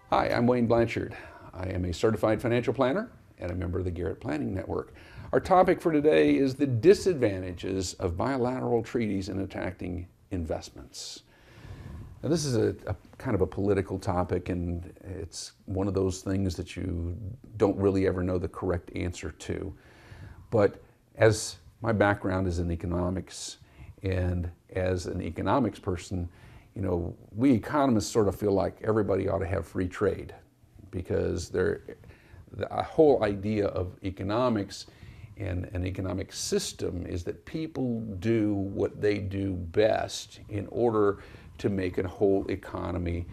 Hi, I'm Wayne Blanchard. I am a certified financial planner and a member of the Garrett Planning Network. Our topic for today is the disadvantages of bilateral treaties in attracting investments. Now, this is a kind of a political topic, and it's one of those things that you don't really ever know the correct answer to. But as my background is in economics, and as an economics person, we economists sort of feel like everybody ought to have free trade, because the whole idea of economics and an economic system is that people do what they do best in order to make a whole economy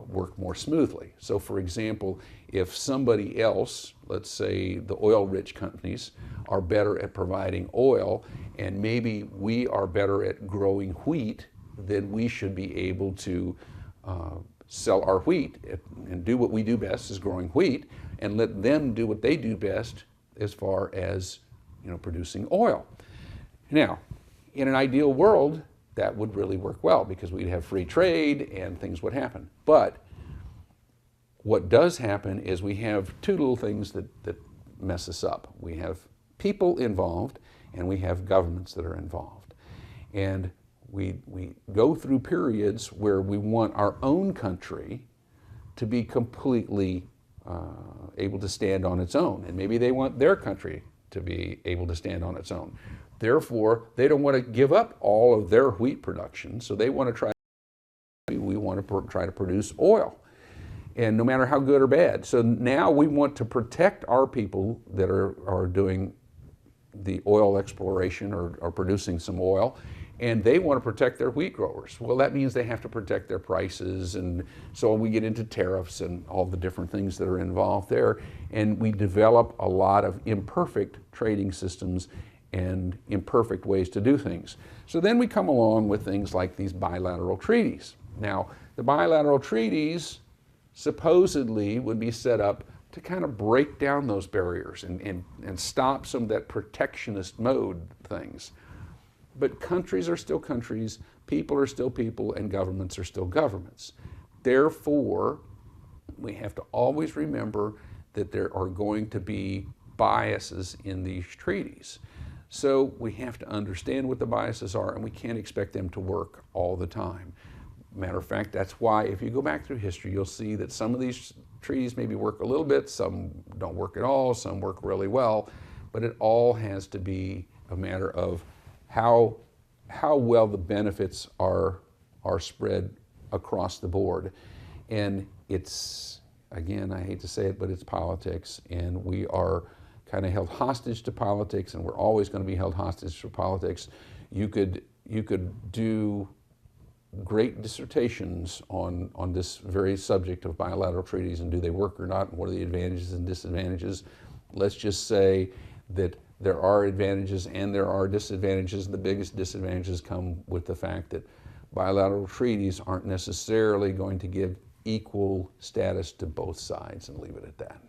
work more smoothly. So for example, if somebody else, let's say the oil-rich companies, are better at providing oil, and maybe we are better at growing wheat, then we should be able to sell our wheat and do what we do best, is growing wheat, and let them do what they do best as far as producing oil. Now, in an ideal world, that would really work well, because we'd have free trade and things would happen. But what does happen is we have two little things that mess us up. We have people involved, and we have governments that are involved. And we go through periods where we want our own country to be completely able to stand on its own. And maybe they want their country to be able to stand on its own. Therefore, they don't want to give up all of their wheat production, so we want to try to produce oil, and no matter how good or bad. So now we want to protect our people that are doing the oil exploration or producing some oil, and they want to protect their wheat growers. Well, that means they have to protect their prices, and so we get into tariffs and all the different things that are involved there, and we develop a lot of imperfect trading systems and imperfect ways to do things. So then we come along with things like these bilateral treaties. Now, the bilateral treaties supposedly would be set up to kind of break down those barriers and stop some of that protectionist mode things. But countries are still countries, people are still people, and governments are still governments. Therefore, we have to always remember that there are going to be biases in these treaties. So we have to understand what the biases are, and we can't expect them to work all the time. Matter of fact, that's why if you go back through history, you'll see that some of these treaties maybe work a little bit, some don't work at all, some work really well, but it all has to be a matter of how well the benefits are spread across the board. And it's, again, I hate to say it, but it's politics, and we are kind of held hostage to politics, and we're always going to be held hostage to politics. You could do great dissertations on this very subject of bilateral treaties, and do they work or not, and what are the advantages and disadvantages. Let's just say that there are advantages and there are disadvantages. The biggest disadvantages come with the fact that bilateral treaties aren't necessarily going to give equal status to both sides, and leave it at that.